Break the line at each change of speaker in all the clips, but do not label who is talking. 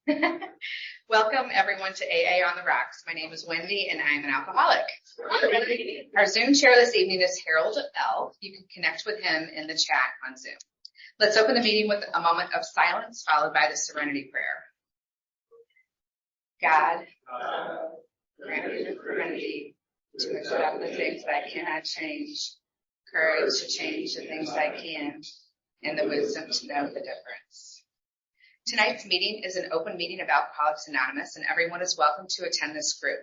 Welcome everyone to AA on the Rocks. My name is Wendy and I'm an alcoholic. Our Zoom chair this evening is Harold L. You can connect with him in the chat on Zoom. Let's open the meeting with a moment of silence followed by the Serenity Prayer. God, grant me the serenity to accept the things that I cannot change, courage to change the things I can, and the wisdom to know the difference. Tonight's meeting is an open meeting of Alcoholics Anonymous, and everyone is welcome to attend this group.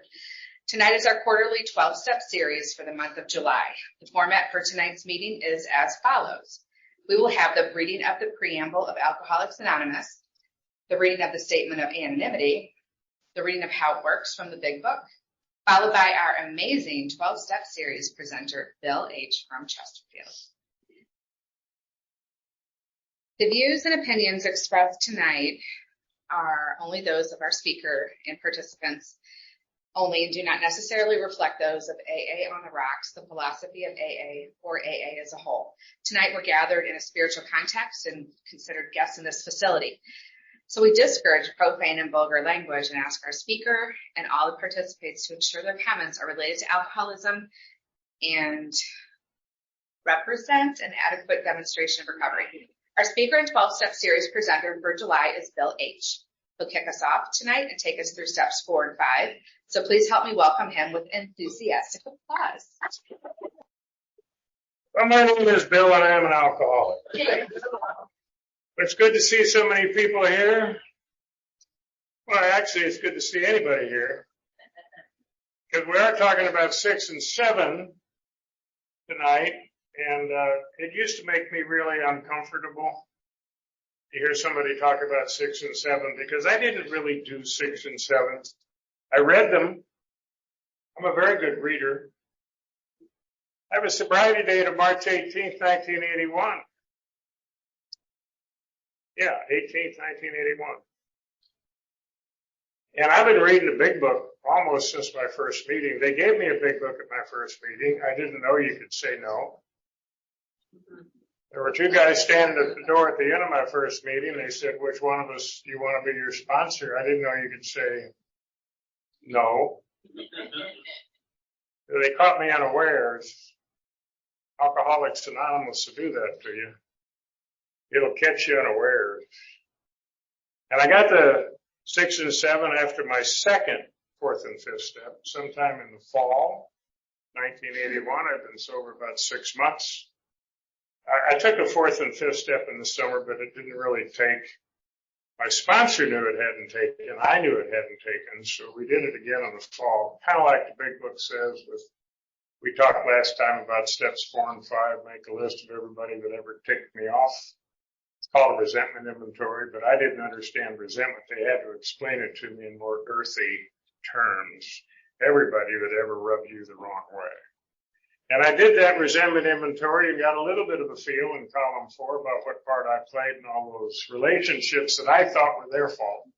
Tonight is our quarterly 12-step series for the month of July. The format for tonight's meeting is as follows. We will have the reading of the preamble of Alcoholics Anonymous, the reading of the statement of anonymity, the reading of how it works from the Big Book, followed by our amazing 12-step series presenter, Bill H. from Chesterfield. The views and opinions expressed tonight are only those of our speaker and participants only and do not necessarily reflect those of AA on the Rocks, the philosophy of AA, or AA as a whole. Tonight we're gathered in a spiritual context and considered guests in this facility. So we discourage profane and vulgar language and ask our speaker and all the participants to ensure their comments are related to alcoholism and represent an adequate demonstration of recovery. Our speaker and 12-step series presenter for July is Bill H. He'll kick us off tonight and take us through steps 4 and 5. So please help me welcome him with enthusiastic applause.
Well, my name is Bill and I am an alcoholic. It's good to see so many people here. Well, actually, it's good to see anybody here. Because we are talking about 6 and 7 tonight. And it used to make me really uncomfortable to hear somebody talk about 6 and 7 because I didn't really do 6 and 7. I read them. I'm a very good reader. I have a sobriety date of March 18th, 1981. Yeah, 18th, 1981. And I've been reading the Big Book almost since my first meeting. They gave me a Big Book at my first meeting. I didn't know you could say no. There were 2 guys standing at the door at the end of my first meeting. They said, which one of us do you want to be your sponsor? I didn't know you could say no. They caught me unawares. Alcoholics Anonymous will do that to you. It'll catch you unawares. And I got to 6 and 7 after my second 4th and 5th step, sometime in the fall, 1981. I've been sober about 6 months. I took a 4th and 5th step in the summer, but it didn't really take. My sponsor knew it hadn't taken. I knew it hadn't taken, so we did it again in the fall. Kind of like the Big Book says. We talked last time about steps 4 and 5. Make a list of everybody that ever ticked me off. It's called a resentment inventory, but I didn't understand resentment. They had to explain it to me in more earthy terms. Everybody that ever rubbed you the wrong way. And I did that resentment inventory and got a little bit of a feel in column 4 about what part I played in all those relationships that I thought were their fault.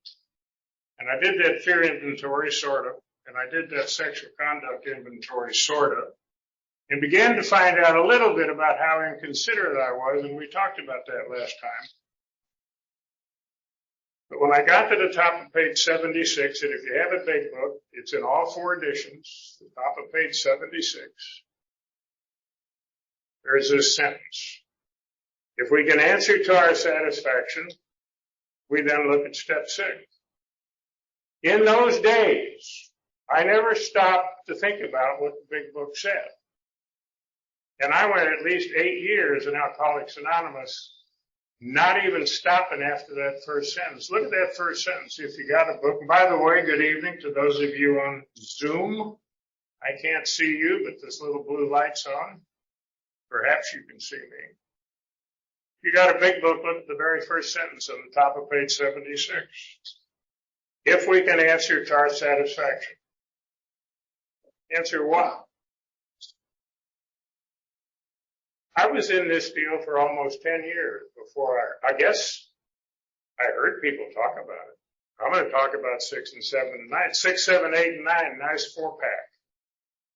And I did that fear inventory, sort of. And I did that sexual conduct inventory, sort of. And began to find out a little bit about how inconsiderate I was. And we talked about that last time. But when I got to the top of page 76, and if you have a Big Book, it's in all 4 editions, the top of page 76. There's this sentence. If we can answer to our satisfaction, we then look at step 6. In those days, I never stopped to think about what the Big Book said. And I went at least 8 years in Alcoholics Anonymous, not even stopping after that first sentence. Look at that first sentence if you got a book. And by the way, good evening to those of you on Zoom. I can't see you, but this little blue light's on. Perhaps you can see me. If you got a Big Book, look at the very first sentence on the top of page 76. If we can answer to our satisfaction. Answer what? I was in this deal for almost 10 years before I guess I heard people talk about it. I'm going to talk about 6 and 7 and 9. 6, 7, 8, and 9, nice 4-pack.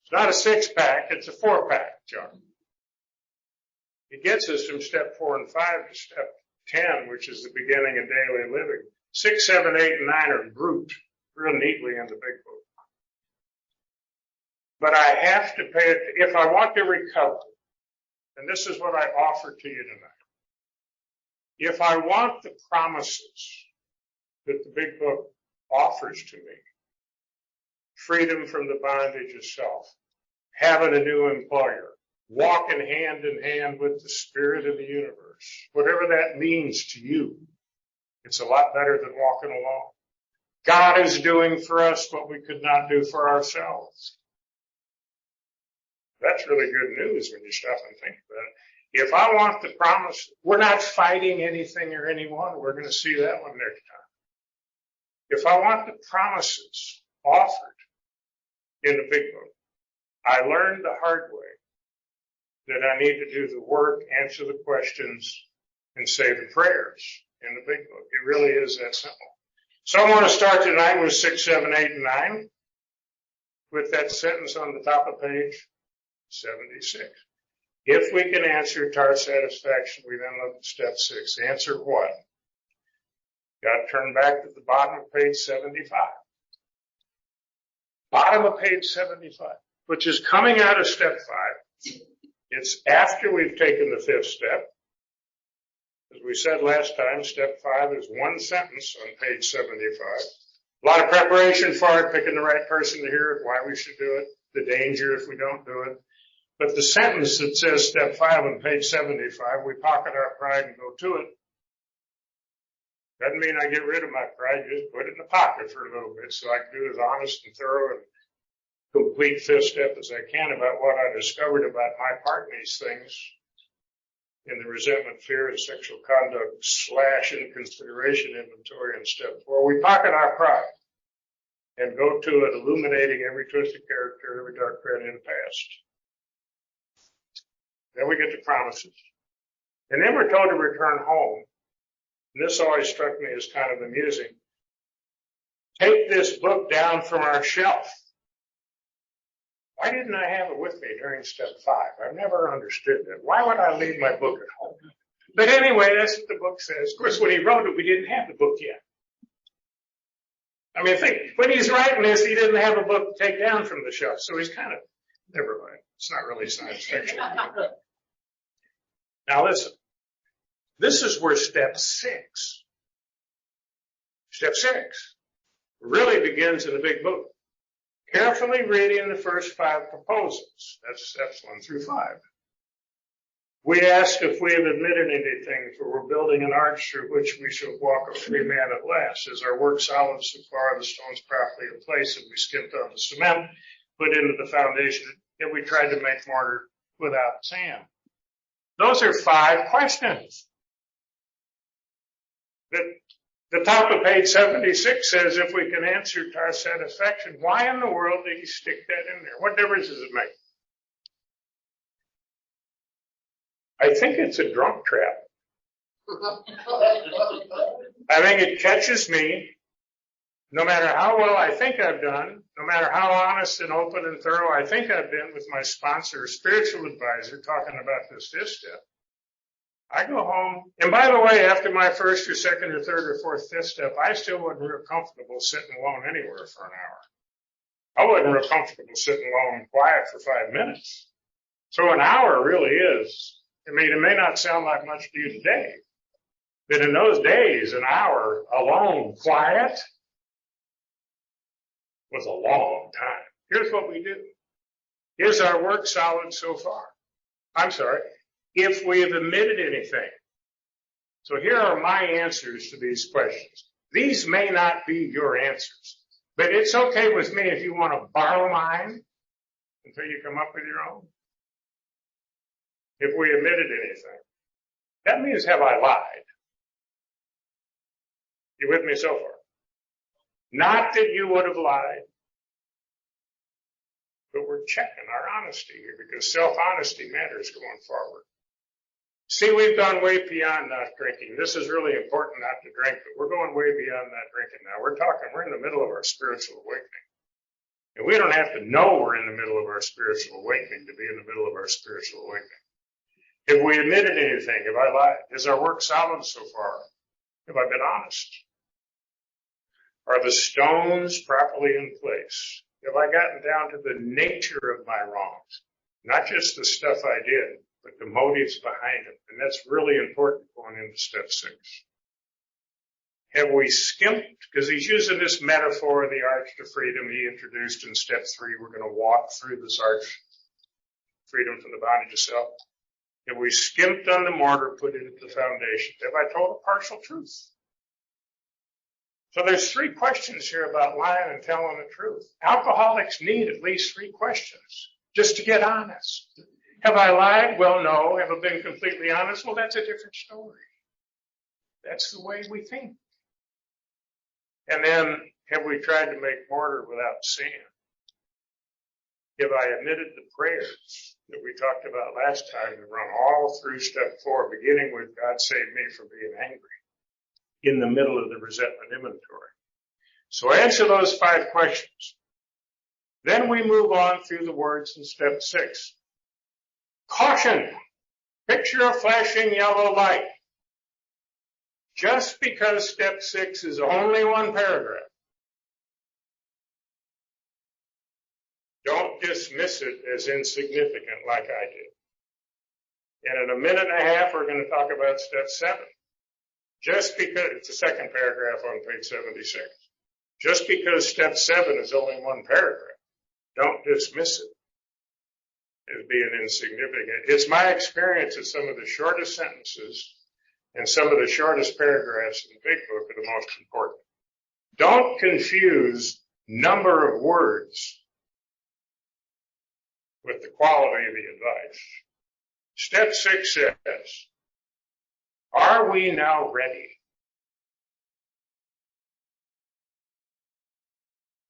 It's not a 6-pack, it's a 4-pack, John. It gets us from step 4 and 5 to step 10, which is the beginning of daily living. 6, 7, 8, and 9 are grouped real neatly in the big book. But I have to pay it, if I want to recover, and this is what I offer to you tonight. If I want the promises that the big book offers to me, freedom from the bondage of self, having a new employer, walking hand in hand with the spirit of the universe, whatever that means to you, it's a lot better than walking alone. God is doing for us what we could not do for ourselves. That's really good news when you stop and think about it. If I want the promise, we're not fighting anything or anyone. We're going to see that one next time. If I want the promises offered in the big book, I learned the hard way that I need to do the work, answer the questions, and say the prayers in the big book. It really is that simple. So I want to start tonight with 6, 7, 8, and 9 with that sentence on the top of page 76. If we can answer to our satisfaction, we then look at step 6. Answer what? Got to turn back to the bottom of page 75. Bottom of page 75, which is coming out of step 5. It's after we've taken the 5th step. As we said last time, step 5 is one sentence on page 75. A lot of preparation for it, picking the right person to hear it, why we should do it, the danger if we don't do it. But the sentence that says step 5 on page 75, we pocket our pride and go to it. Doesn't mean I get rid of my pride, just put it in the pocket for a little bit so I can do as honest and thorough and complete 5th step as I can about what I discovered about my part in these things in the resentment, fear, and sexual conduct / inconsideration inventory in step 4. We pocket our pride and go to it illuminating every twisted character, every dark credit in the past. Then we get the promises. And then we're told to return home. And this always struck me as kind of amusing. Take this book down from our shelf. Why didn't I have it with me during step 5? I've never understood that. Why would I leave my book at home? But anyway, that's what the book says. Of course, when he wrote it, we didn't have the book yet. I mean, think, when he's writing this, he didn't have a book to take down from the shelf. So he's kind of, never mind. It's not really science fiction. Now listen, this is where step 6 really begins in the big book. Carefully reading the first 5 proposals. That's steps 1 through 5. We ask if we have admitted anything, for we're building an arch through which we shall walk a free man at last. Is our work solid so far, the stones properly in place, and we skipped on the cement, put into the foundation, and we tried to make mortar without sand. Those are 5 questions. The top of page 76 says if we can answer to our satisfaction. Why in the world did he stick that in there? What difference does it make? I think it's a drunk trap. I think it catches me, no matter how well I think I've done, no matter how honest and open and thorough I think I've been with my sponsor or spiritual advisor talking about this 5th step. I go home, and by the way, after my 1st or 2nd or 3rd or 4th, 5th step, I still wasn't real comfortable sitting alone anywhere for an hour. I wasn't real comfortable sitting alone and quiet for 5 minutes. So an hour really is, I mean, it may not sound like much to you today, but in those days, an hour alone, quiet, was a long time. Here's what we do. Is our work solid so far? I'm sorry. If we have omitted anything. So here are my answers to these questions. These may not be your answers, but it's okay with me if you want to borrow mine until you come up with your own. If we omitted anything, that means have I lied? You with me so far? Not that you would have lied, but we're checking our honesty here because self-honesty matters going forward. See, we've gone way beyond not drinking. This is really important not to drink, but we're going way beyond not drinking now. We're in the middle of our spiritual awakening. And we don't have to know we're in the middle of our spiritual awakening to be in the middle of our spiritual awakening. Have we admitted anything? Have I lied? Is our work solid so far? Have I been honest? Are the stones properly in place? Have I gotten down to the nature of my wrongs? Not just the stuff I did, but the motives behind it. And that's really important going into step 6. Have we skimped, because he's using this metaphor of the arch to freedom he introduced in step 3. We're going to walk through this arch, freedom from the bondage of self. Have we skimped on the mortar, put it into the foundation? Have I told a partial truth? So there's 3 questions here about lying and telling the truth. Alcoholics need at least 3 questions just to get honest. Have I lied? Well, no. Have I been completely honest? Well, that's a different story. That's the way we think. And then, have we tried to make mortar without sin? Have I admitted the prayers that we talked about last time and run all through step 4, beginning with God save me from being angry, in the middle of the resentment inventory? So answer those 5 questions. Then we move on through the words in step 6. Caution! Picture a flashing yellow light. Just because step 6 is only 1 paragraph, don't dismiss it as insignificant like I did. And in a minute and a half, we're going to talk about step 7. Just because, it's the second paragraph on page 76. Just because step 7 is only 1 paragraph, don't dismiss it as being insignificant. It's my experience that some of the shortest sentences and some of the shortest paragraphs in the big book are the most important. Don't confuse number of words with the quality of the advice. Step 6 says, are we now ready?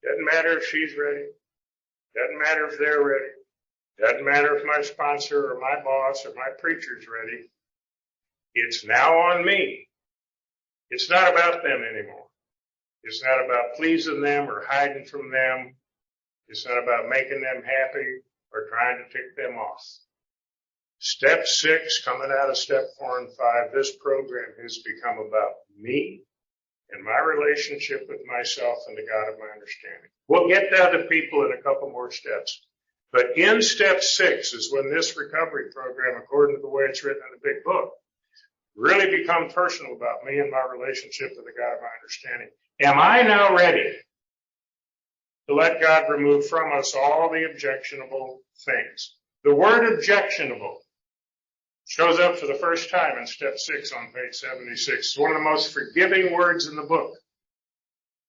Doesn't matter if she's ready. Doesn't matter if they're ready. Doesn't matter if my sponsor or my boss or my preacher's ready. It's now on me. It's not about them anymore. It's not about pleasing them or hiding from them. It's not about making them happy or trying to tick them off. Step 6, coming out of step 4 and 5, this program has become about me and my relationship with myself and the God of my understanding. We'll get to other people in a couple more steps. But in step 6 is when this recovery program, according to the way it's written in the big book, really become personal about me and my relationship with the God of my understanding. Am I now ready to let God remove from us all the objectionable things? The word objectionable shows up for the first time in step 6 on page 76. It's one of the most forgiving words in the book.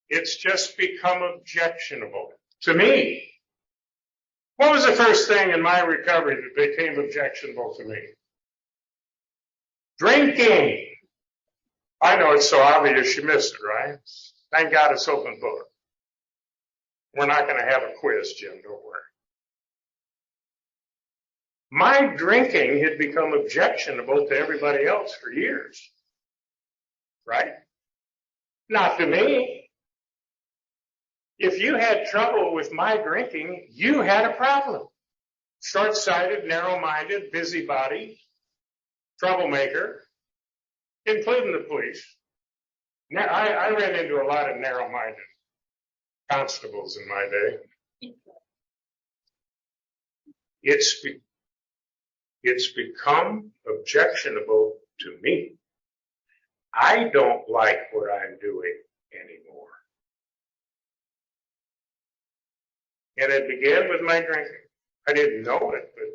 It's just become objectionable to me. What was the first thing in my recovery that became objectionable to me? Drinking. I know it's so obvious you missed it, right? Thank God it's open book. We're not going to have a quiz, Jim, don't worry. My drinking had become objectionable to everybody else for years. Right? Not to me. If you had trouble with my drinking, you had a problem. Short-sighted, narrow-minded, busybody, troublemaker, including the police. Now, I ran into a lot of narrow-minded constables in my day. It's become objectionable to me. I don't like what I'm doing anymore. And it began with my drinking. I didn't know it, but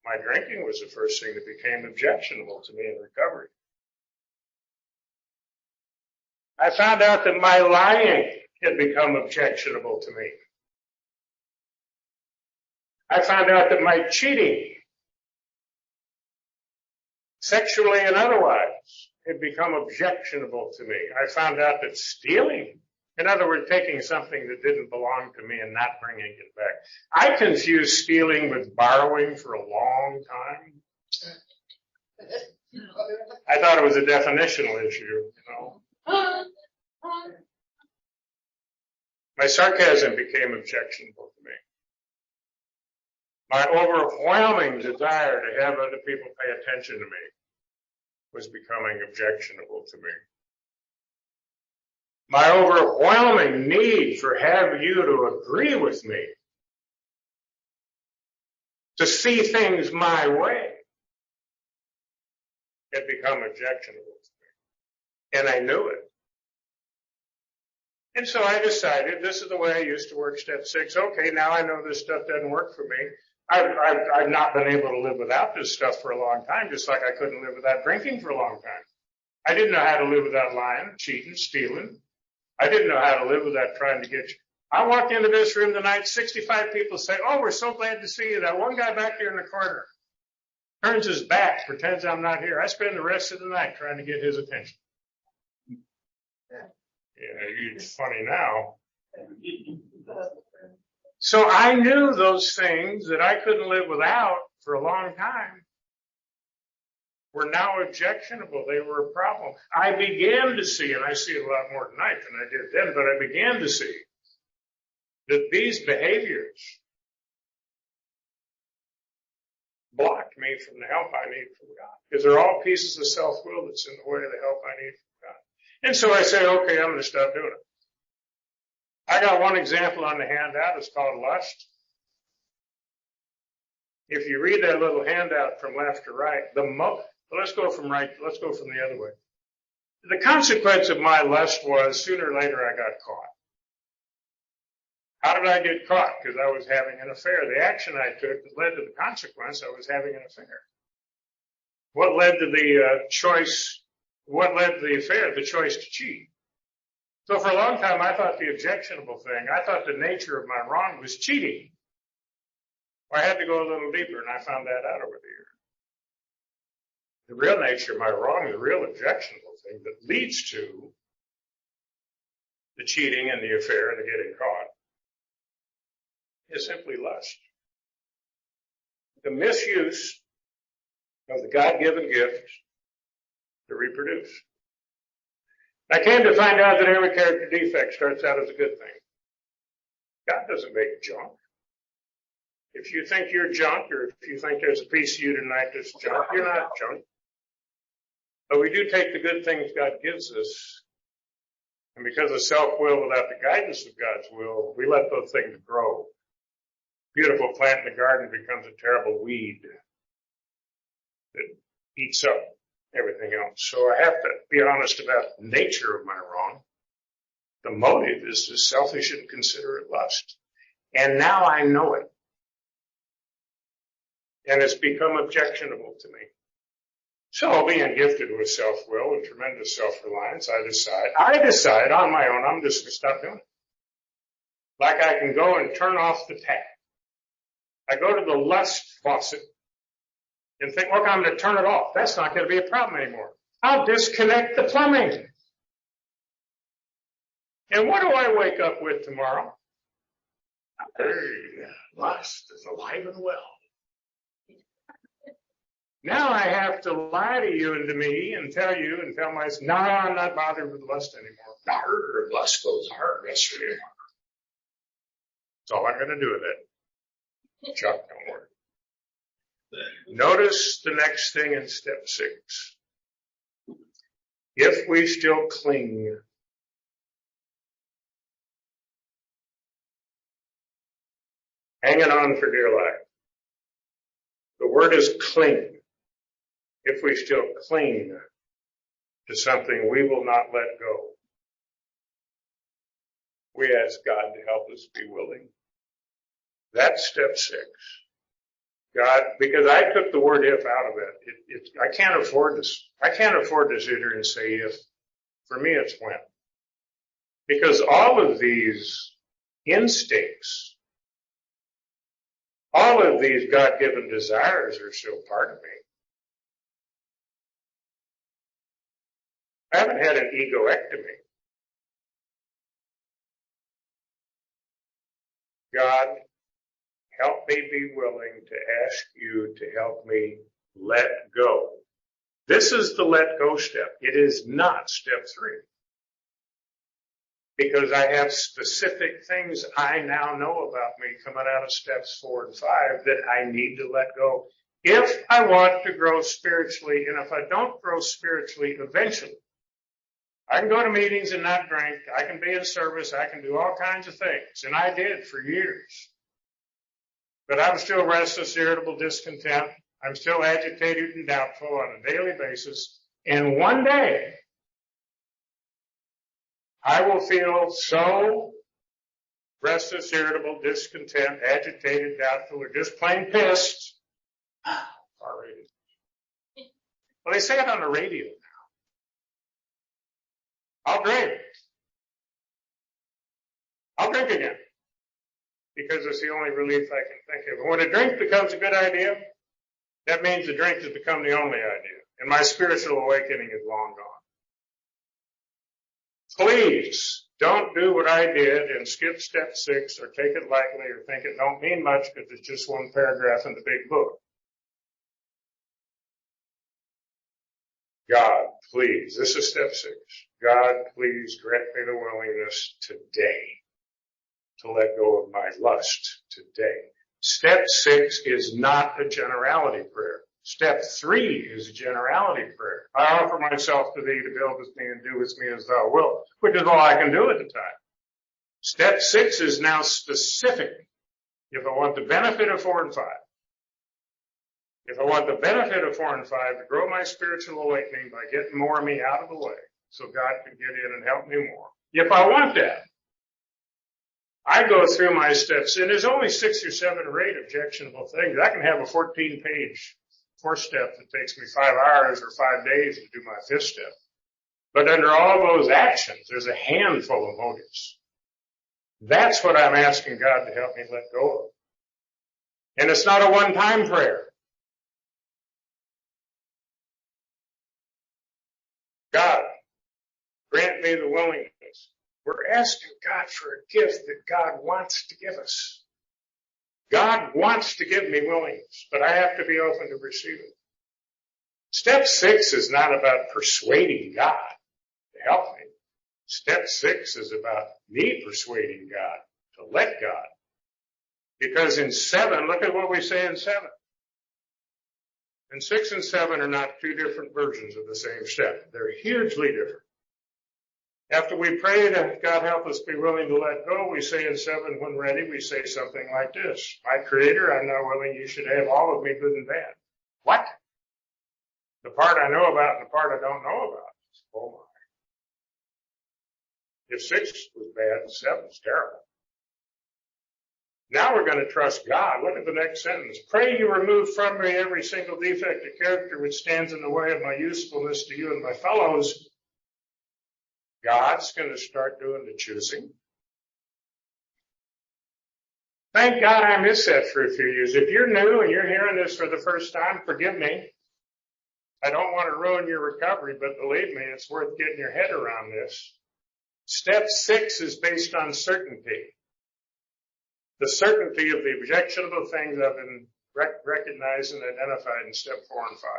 my drinking was the first thing that became objectionable to me in recovery. I found out that my lying had become objectionable to me. I found out that my cheating, sexually and otherwise, had become objectionable to me. I found out that stealing, in other words, taking something that didn't belong to me and not bringing it back. I confused stealing with borrowing for a long time. I thought it was a definitional issue, you know. My sarcasm became objectionable to me. My overwhelming desire to have other people pay attention to me was becoming objectionable to me. my overwhelming need for having you to agree with me, to see things my way, had become objectionable to me. And I knew it. And so I decided, this is the way I used to work step 6. Okay, now I know this stuff doesn't work for me. I've not been able to live without this stuff for a long time, just like I couldn't live without drinking for a long time. I didn't know how to live without lying, cheating, stealing. I didn't know how to live without trying to get you. I walked into this room tonight, 65 people say, oh, we're so glad to see you. That one guy back there in the corner turns his back, pretends I'm not here. I spend the rest of the night trying to get his attention. Yeah, it's funny now. So I knew those things that I couldn't live without for a long time were now objectionable. They were a problem. I began to see, and I see it a lot more tonight than I did then, but I began to see that these behaviors blocked me from the help I need from God. Because they're all pieces of self-will that's in the way of the help I need from God. And so I say, okay, I'm going to stop doing it. I got one example on the handout. It's called lust. If you read that little handout from left to right, let's go from the other way. The consequence of my lust was sooner or later I got caught. How did I get caught? Because I was having an affair. The action I took that led to the consequence, I was having an affair. What led to the choice? What led to the affair? The choice to cheat. So for a long time, I thought the objectionable thing, I thought the nature of my wrong was cheating. Well, I had to go a little deeper, and I found that out over the years. The real nature of my wrong, the real objectionable thing that leads to the cheating and the affair and the getting caught is simply lust. The misuse of the God-given gift to reproduce. I came to find out that every character defect starts out as a good thing. God doesn't make junk. If you think you're junk, or if you think there's a piece of you tonight that's junk, you're not junk. But we do take the good things God gives us, and because of self-will without the guidance of God's will, we let those things grow. Beautiful plant in the garden becomes a terrible weed that eats up everything else. So I have to be honest about the nature of my wrong. The motive is just selfish and considerate lust. And now I know it. And it's become objectionable to me. So being gifted with self-will and tremendous self-reliance, I decide on my own, I'm just going to stop doing it. Like I can go and turn off the tap. I go to the lust faucet and think, look, I'm going to turn it off. That's not going to be a problem anymore. I'll disconnect the plumbing. And what do I wake up with tomorrow? Hey, lust is alive and well. Now I have to lie to you and to me and tell myself, no, I'm not bothered with lust anymore. Lust goes hard. That's really hard. That's all I'm going to do with it. Chuck, don't worry. Notice the next thing in step 6. If we still cling, hanging on for dear life. The word is cling. If we still cling to something we will not let go, we ask God to help us be willing. That's step 6. God, because I took the word if out of it. I can't afford this. I can't afford to sit here and say if. For me, it's when. Because all of these instincts, all of these God-given desires are still part of me. I haven't had an egoectomy. God, help me be willing to ask you to help me let go. This is the let go step. It is not step 3. Because I have specific things I now know about me coming out of steps 4 and 5 that I need to let go. If I want to grow spiritually, and if I don't grow spiritually eventually, I can go to meetings and not drink. I can be in service. I can do all kinds of things. And I did for years. But I'm still restless, irritable, discontent. I'm still agitated and doubtful on a daily basis. And one day, I will feel so restless, irritable, discontent, agitated, doubtful, or just plain pissed. R-rated. Well, they say it on the radio now. I'll drink. I'll drink again. Because it's the only relief I can think of. And when a drink becomes a good idea, that means the drink has become the only idea. And my spiritual awakening is long gone. Please don't do what I did and skip step 6 or take it lightly or think it don't mean much because it's just one paragraph in the big book. God, please, this is step 6. God, please grant me the willingness today to let go of my lust today. Step 6 is not a generality prayer. Step 3 is a generality prayer. I offer myself to thee to build with me and do with me as thou wilt, which is all I can do at the time. Step 6 is now specific. If I want the benefit of 4 and 5, if I want the benefit of 4 and 5 to grow my spiritual awakening by getting more of me out of the way so God can get in and help me more. If I want that, I go through my steps, and there's only 6 or 7 or 8 objectionable things. I can have a 14-page 4th step that takes me 5 hours or 5 days to do my 5th step. But under all those actions, there's a handful of motives. That's what I'm asking God to help me let go of. And it's not a one-time prayer. God, grant me the willingness. We're asking God for a gift that God wants to give us. God wants to give me willingness, but I have to be open to receive it. Step 6 is not about persuading God to help me. Step 6 is about me persuading God to let God. Because in 7, look at what we say in 7. And 6 and 7 are not 2 different versions of the same step. They're hugely different. After we pray that God help us be willing to let go, we say in 7, when ready, we say something like this. My Creator, I'm now willing you should have all of me, good and bad. What? The part I know about and the part I don't know about. Oh my. If 6 was bad, 7 is terrible. Now we're going to trust God. Look at the next sentence. Pray you remove from me every single defect of character which stands in the way of my usefulness to you and my fellows. God's going to start doing the choosing. Thank God I missed that for a few years. If you're new and you're hearing this for the first time, forgive me. I don't want to ruin your recovery, but believe me, it's worth getting your head around this. Step 6 is based on certainty. The certainty of the objectionable things I've been recognized and identified in step 4 and 5.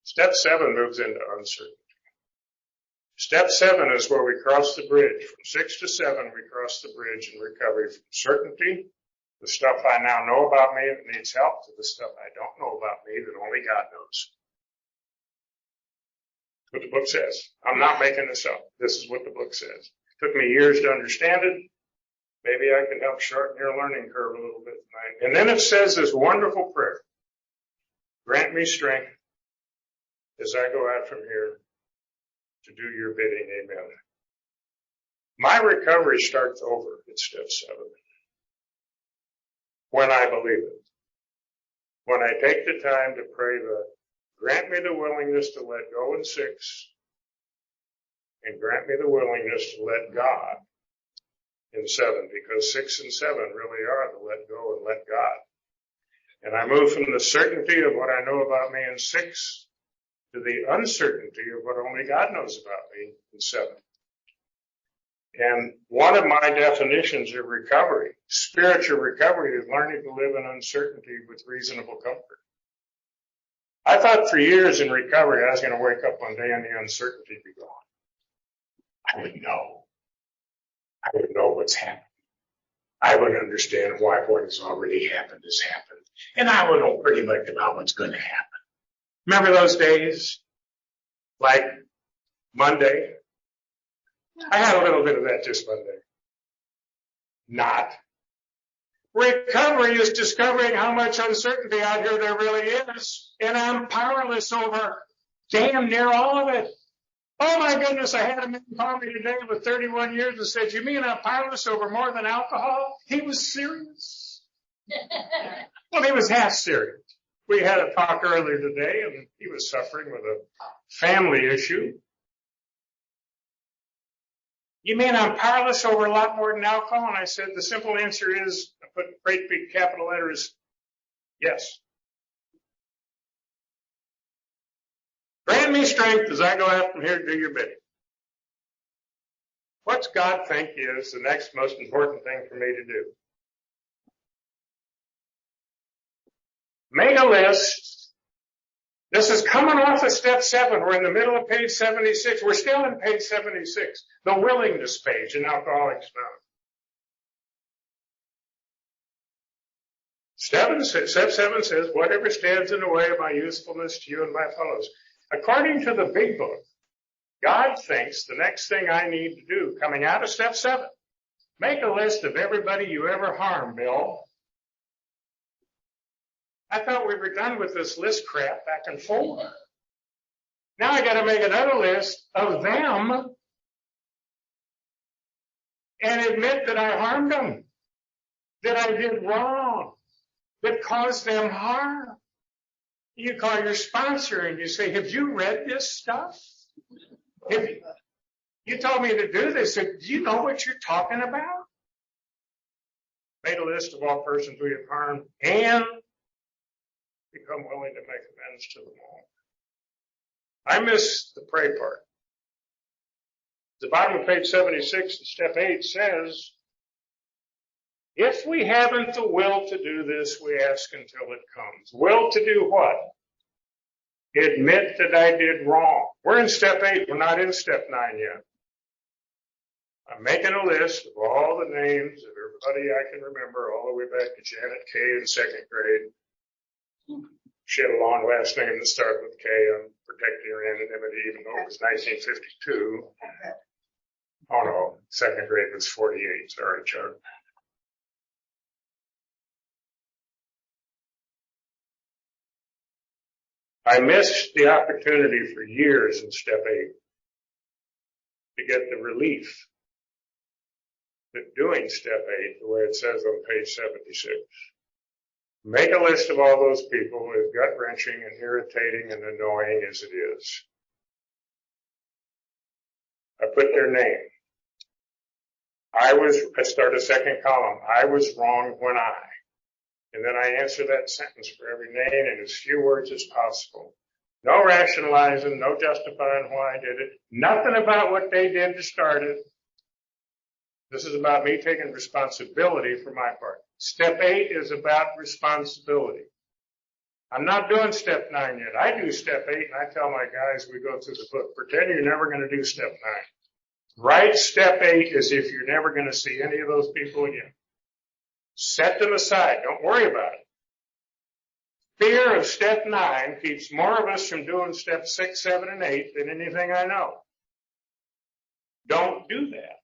Step 7 moves into uncertainty. Step 7 is where we cross the bridge. From 6 to 7, we cross the bridge in recovery from certainty, the stuff I now know about me that needs help, to the stuff I don't know about me that only God knows. That's what the book says. I'm not making this up. This is what the book says. It took me years to understand it. Maybe I can help shorten your learning curve a little bit tonight. And then it says this wonderful prayer. Grant me strength as I go out from here to do your bidding. Amen. My recovery starts over at step 7. When I believe it. When I take the time to pray grant me the willingness to let go in 6, and grant me the willingness to let God in 7, because 6 and 7 really are the let go and let God. And I move from the certainty of what I know about me in 6 to the uncertainty of what only God knows about me in 7. And one of my definitions of recovery, spiritual recovery, is learning to live in uncertainty with reasonable comfort. I thought for years in recovery I was going to wake up one day and the uncertainty be gone. I would know. I would know what's happened. I would understand why what has already happened has happened. And I would know pretty much about what's going to happen. Remember those days? Like Monday. I had a little bit of that just Monday. Not. Recovery is discovering how much uncertainty out here there really is, and I'm powerless over damn near all of it. Oh my goodness, I had a man call me today with 31 years and said, "You mean I'm powerless over more than alcohol?" He was serious. Well, he was half serious. We had a talk earlier today, and he was suffering with a family issue. "You mean I'm powerless over a lot more than alcohol?" And I said, the simple answer is, I put great big capital letters, yes. Grant me strength as I go out from here to do your bidding. What's God think is the next most important thing for me to do? Make a list. This is coming off of step 7. We're in the middle of page 76. We're still in page 76, the willingness page in Alcoholics Anonymous. Step 7 says, whatever stands in the way of my usefulness to you and my fellows. According to the big book, God thinks the next thing I need to do coming out of step 7, make a list of everybody you ever harmed, Bill. I thought we were done with this list crap back and forth. Now I got to make another list of them and admit that I harmed them, that I did wrong, that caused them harm. You call your sponsor and you say, "Have you read this stuff? You told me to do this. Do you know what you're talking about?" Made a list of all persons we have harmed and become willing to make amends to them all. I missed the pray part. The bottom of page 76 in step 8 says, if we haven't the will to do this, we ask until it comes. Will to do what? Admit that I did wrong. We're in step 8. We're not in step 9 yet. I'm making a list of all the names of everybody I can remember all the way back to Janet K. in 2nd grade. She had a long last name that started with K. I'm protecting her anonymity, even though it was 1952. Oh no, 2nd grade was 48. Sorry, Chuck. I missed the opportunity for years in step 8 to get the relief that doing step 8, the way it says on page 76. Make a list of all those people as gut-wrenching and irritating and annoying as it is. I put their name. I start a second column. I was wrong when I. And then I answer that sentence for every name in as few words as possible. No rationalizing, no justifying why I did it. Nothing about what they did to start it. This is about me taking responsibility for my part. Step 8 is about responsibility. I'm not doing step 9 yet. I do step 8 and I tell my guys, we go through the book, pretend you're never going to do step 9. Write step 8 as if you're never going to see any of those people again. Set them aside. Don't worry about it. Fear of step 9 keeps more of us from doing step 6, 7, and 8 than anything I know. Don't do that.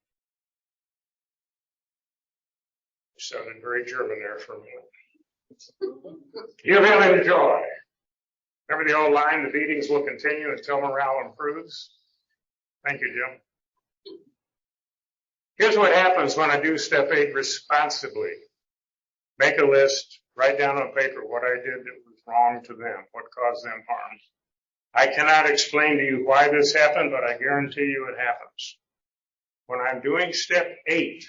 Sounded very German there for a minute. You will enjoy. Remember the old line, the beatings will continue until morale improves? Thank you, Jim. Here's what happens when I do step 8 responsibly. Make a list, write down on paper what I did that was wrong to them, what caused them harm. I cannot explain to you why this happened, but I guarantee you it happens. When I'm doing step 8,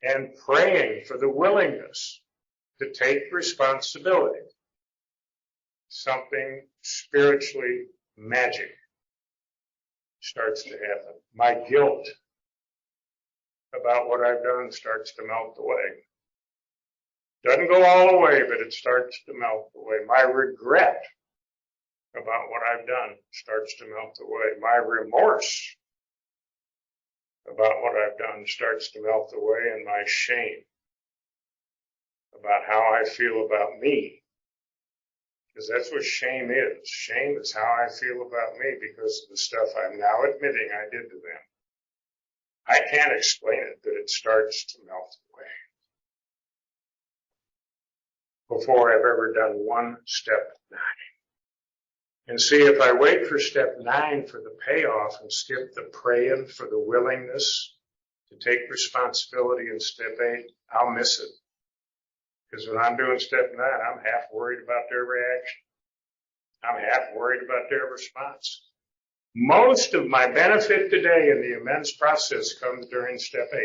and praying for the willingness to take responsibility, something spiritually magic starts to happen. My guilt about what I've done starts to melt away. Doesn't go all the way, but it starts to melt away. My regret about what I've done starts to melt away. My remorse about what I've done starts to melt away, and my shame about how I feel about me Because that's what shame is. Shame is how I feel about me because of the stuff I'm now admitting I did to them. I can't explain it, but it starts to melt away before I've ever done one step 9. And see, if I wait for step 9 for the payoff and skip the praying for the willingness to take responsibility in step 8, I'll miss it. Because when I'm doing step 9, I'm half worried about their reaction. I'm half worried about their response. Most of my benefit today in the amends process comes during step 8.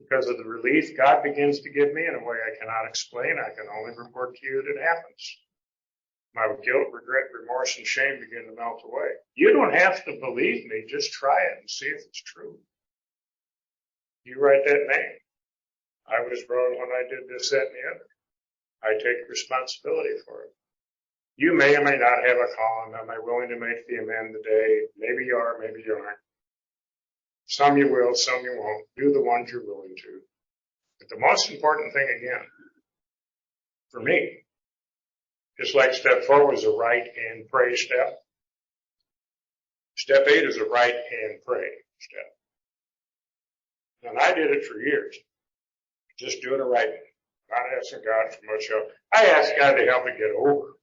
Because of the relief God begins to give me in a way I cannot explain, I can only report to you that it happens. My guilt, regret, remorse, and shame begin to melt away. You don't have to believe me. Just try it and see if it's true. You write that name. I was wrong when I did this, that, and the other. I take responsibility for it. You may or may not have a column. Am I willing to make the amend today? Maybe you are, maybe you aren't. Some you will, some you won't. Do the ones you're willing to. But the most important thing, again, for me, just like step 4 was a write and pray step, step 8 is a write and pray step. And I did it for years. Just doing it right. Not asking God for much help. I asked God to help me get over.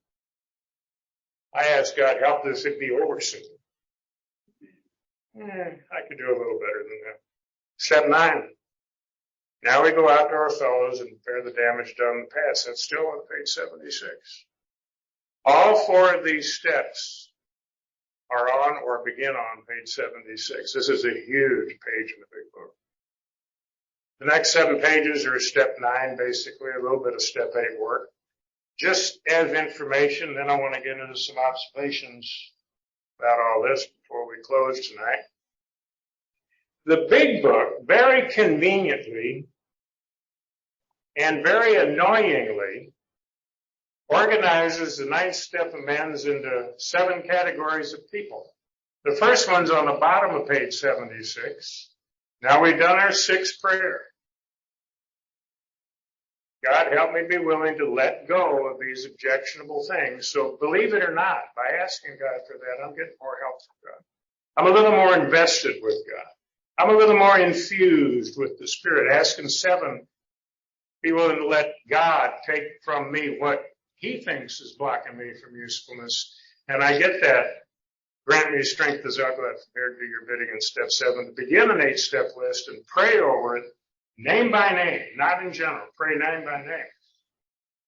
I asked God, help this it be over soon. I could do a little better than that. Step 9. Now we go out to our fellows and repair the damage done in the past. That's still on page 76. All 4 of these steps are on or begin on page 76. This is a huge page in the big book. The next 7 pages are step 9, basically, a little bit of step 8 work. Just as information, then I want to get into some observations about all this before we close tonight. The big book, very conveniently and very annoyingly, organizes the 9th step amends into 7 categories of people. The first one's on the bottom of page 76. Now we've done our 6th prayer. God, help me be willing to let go of these objectionable things. So believe it or not, by asking God for that, I'm getting more help from God. I'm a little more invested with God. I'm a little more infused with the Spirit. Asking 7, be willing to let God take from me what He thinks is blocking me from usefulness. And I get that. Grant me strength as I go out prepared to do your bidding in step 7. To begin an 8-step list and pray over it, name by name, not in general. Pray name by name.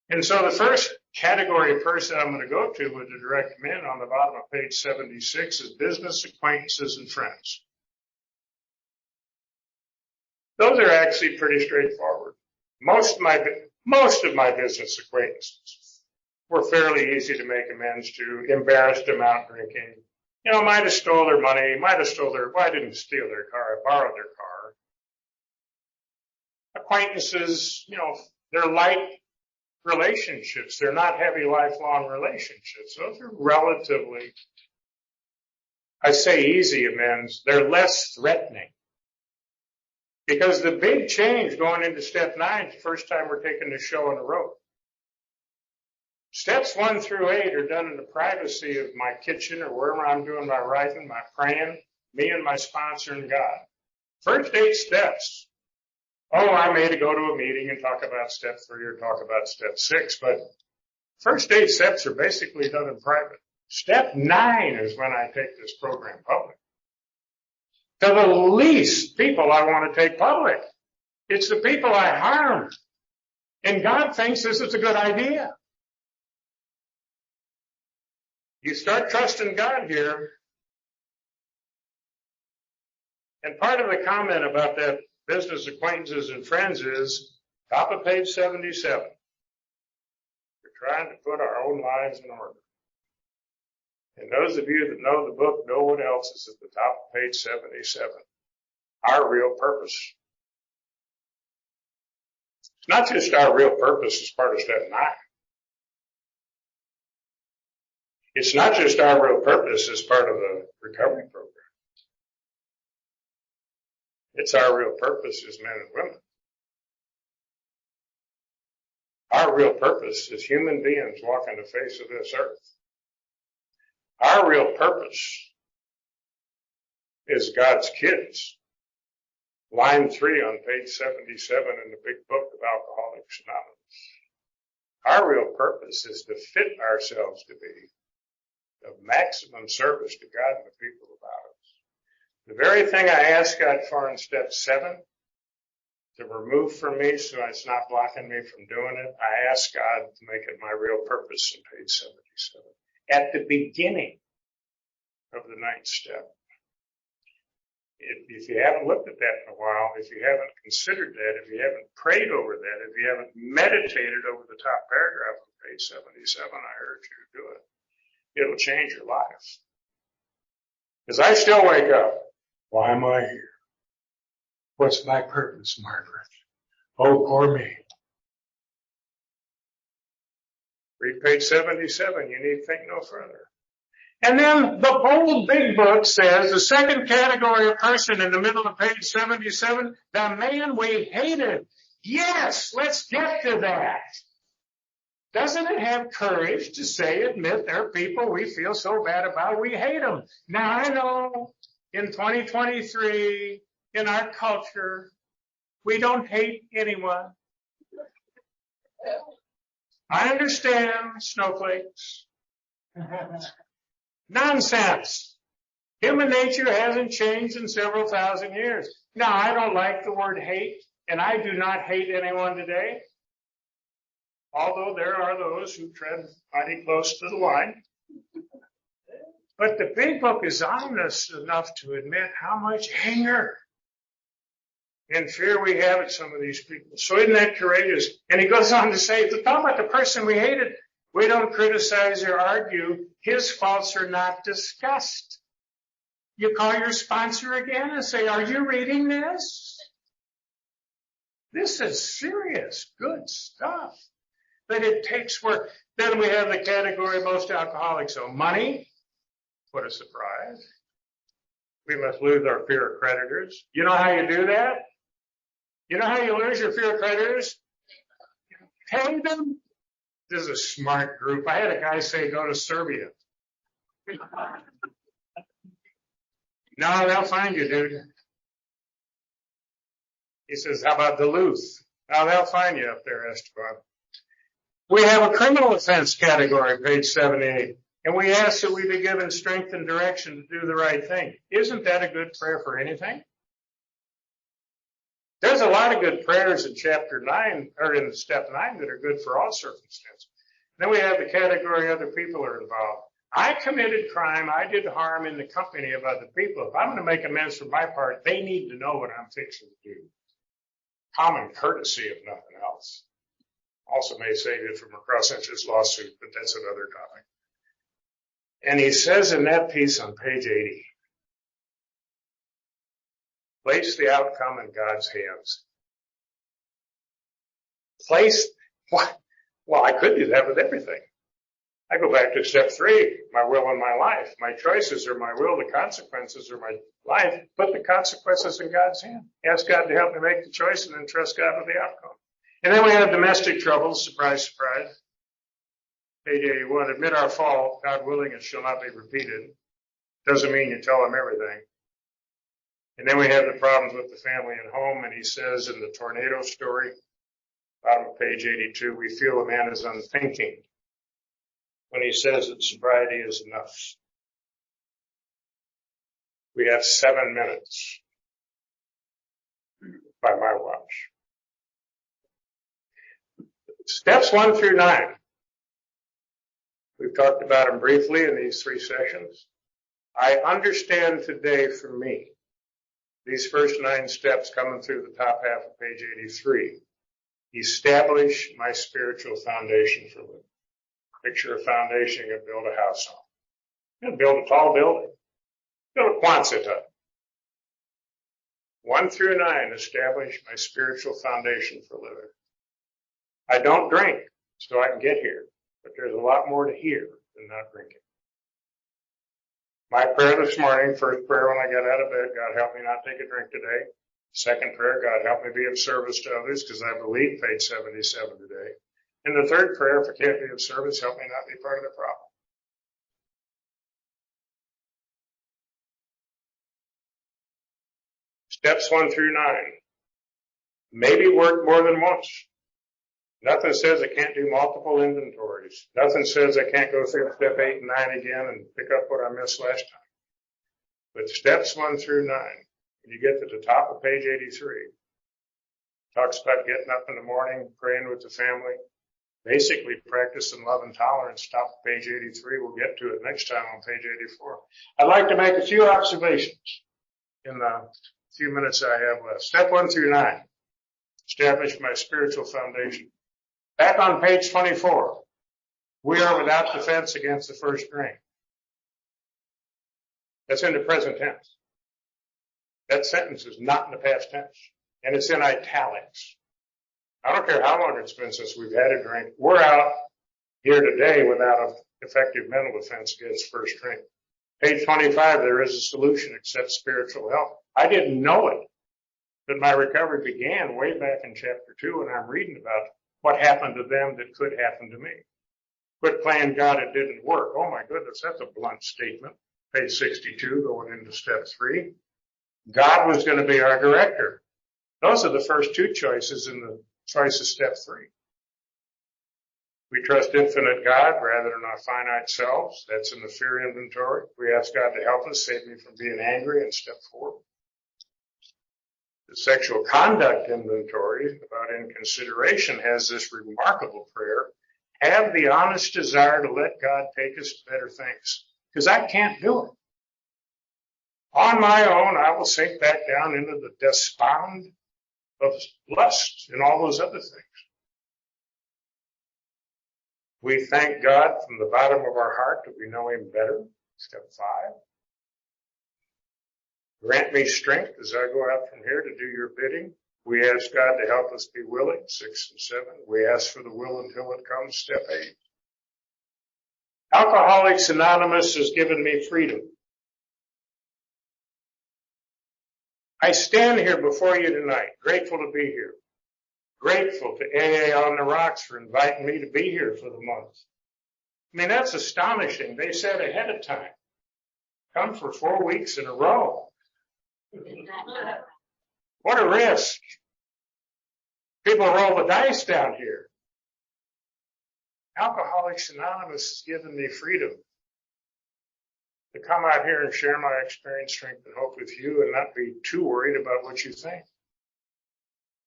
And so the first category of person I'm going to go to with the direct amend on the bottom of page 76 is business acquaintances and friends. Those are actually pretty straightforward. Most of my business acquaintances were fairly easy to make amends to. Embarrassed them out drinking. Might have stole their money, well, I didn't steal their car, I borrowed their car. Acquaintances, they're light relationships. They're not heavy lifelong relationships. Those are relatively, I say easy amends. They're less threatening. Because the big change going into step 9 is the first time we're taking the show on the road. Steps 1 through 8 are done in the privacy of my kitchen or wherever I'm doing my writing, my praying, me and my sponsor and God. First 8 steps. I may go to a meeting and talk about step 3 or talk about step 6, but first 8 steps are basically done in private. Step 9 is when I take this program public. To the least people I want to take public. It's the people I harmed. And God thinks this is a good idea. You start trusting God here. And part of the comment about that business acquaintances and friends is top of page 77. We're trying to put our own lives in order. And those of you that know the book know what else is at the top of page 77. Our real purpose. It's not just our real purpose as part of step 9. It's not just our real purpose as part of the recovery program. It's our real purpose as men and women. our real purpose as human beings walking the face of this earth. Our real purpose is God's kids. Line 3 on page 77 in the big book of Alcoholics Anonymous. Our real purpose is to fit ourselves to be of maximum service to God and the people about us. The very thing I asked God for in step 7, to remove from me so it's not blocking me from doing it, I asked God to make it my real purpose in page 77. At the beginning of the 9th step. If you haven't looked at that in a while, if you haven't considered that, if you haven't prayed over that, if you haven't meditated over the top paragraph of page 77, I urge you to do it. It'll change your life. Because I still wake up. Why am I here? What's my purpose, Margaret? Oh, poor me. Read page 77. You need think no further. And then the bold big book says the second category of person in the middle of page 77, the man we hated. Yes, let's get to that. Doesn't it have courage to admit there are people we feel so bad about we hate them? Now I know in 2023, in our culture, we don't hate anyone. I understand snowflakes. Nonsense. Human nature hasn't changed in several thousand years. Now, I don't like the word hate, and I do not hate anyone today. Although there are those who tread mighty close to the line. But the big book is honest enough to admit how much anger and fear we have at some of these people. So isn't that courageous? And he goes on to say, talk about the person we hated. We don't criticize or argue. His faults are not discussed. You call your sponsor again and say, are you reading this? This is serious, good stuff. But it takes work. Then we have the category most alcoholics owe. Money. What a surprise. We must lose our fear of creditors. You know how you do that? You know how you lose your fear of creditors? Pay them. This is a smart group. I had a guy say, go to Serbia. No, they'll find you, dude. He says, how about Duluth? Now they'll find you up there, Esteban. We have a criminal offense category, page 78, and we ask that we be given strength and direction to do the right thing. Isn't that a good prayer for anything? There's a lot of good prayers in chapter 9, or in step 9, that are good for all circumstances. Then we have the category other people are involved. I committed crime. I did harm in the company of other people. If I'm going to make amends for my part, they need to know what I'm fixing to do. Common courtesy, if nothing else. Also may save you from a cross-interest lawsuit, but that's another topic. And he says in that piece on page 80, place the outcome in God's hands. What? Well, I could do that with everything. I go back to step 3, my will and my life. My choices are my will, the consequences are my life. Put the consequences in God's hand. Ask God to help me make the choice and then trust God with the outcome. And then we have domestic troubles, surprise, surprise. Page 81, admit our fault, God willing, it shall not be repeated. Doesn't mean you tell them everything. And then we have the problems with the family and home, and he says in the tornado story, bottom of page 82, we feel a man is unthinking when he says that sobriety is enough. We have 7 minutes by my watch. Steps 1 through 9. We've talked about them briefly in these 3 sessions. I understand today for me, these first 9 steps coming through the top half of page 83, establish my spiritual foundation for living. Picture a foundation you build a house on. You build a tall building. Build a Quonset hut. 1 through 9, establish my spiritual foundation for living. I don't drink, so I can get here, but there's a lot more to hear than not drinking. My prayer this morning, first prayer when I got out of bed, God help me not take a drink today. Second prayer, God help me be of service to others, because I believe page 77 today. And the third prayer, if I can't be of service, help me not be part of the problem. Steps 1 through 9. Maybe work more than once. Nothing says I can't do multiple inventories. Nothing says I can't go through step 8 and 9 again and pick up what I missed last time. But steps 1 through 9, when you get to the top of page 83, talks about getting up in the morning, praying with the family, basically practicing love and tolerance. Top of page 83. We'll get to it next time on page 84. I'd like to make a few observations in the few minutes I have left. Step 1 through 9, establish my spiritual foundation. Back on page 24, we are without defense against the first ring. That's in the present tense. That sentence is not in the past tense, and it's in italics. I don't care how long it's been since we've had a drink. We're out here today without an effective mental defense against first drink. Page 25, there is a solution except spiritual help. I didn't know it, but my recovery began way back in chapter 2, and I'm reading about what happened to them that could happen to me. Quit playing God, it didn't work. Oh my goodness, that's a blunt statement. Page 62, going into step 3. God was going to be our director. Those are the first two choices in the choice of step 3. We trust infinite God rather than our finite selves. That's in the fear inventory. We ask God to help us, save me from being angry in step 4. The sexual conduct inventory about inconsideration has this remarkable prayer. Have the honest desire to let God take us to better things. Because I can't do it. On my own, I will sink back down into the despond of lust and all those other things. We thank God from the bottom of our heart that we know Him better. Step 5. Grant me strength as I go out from here to do your bidding. We ask God to help us be willing. 6 and 7. We ask for the will until it comes. Step 8. Alcoholics Anonymous has given me freedom. I stand here before you tonight, grateful to be here. Grateful to AA on the Rocks for inviting me to be here for the month. I mean, that's astonishing. They said ahead of time, come for 4 weeks in a row. What a risk. People roll the dice down here. Alcoholics Anonymous has given me freedom to come out here and share my experience, strength, and hope with you and not be too worried about what you think.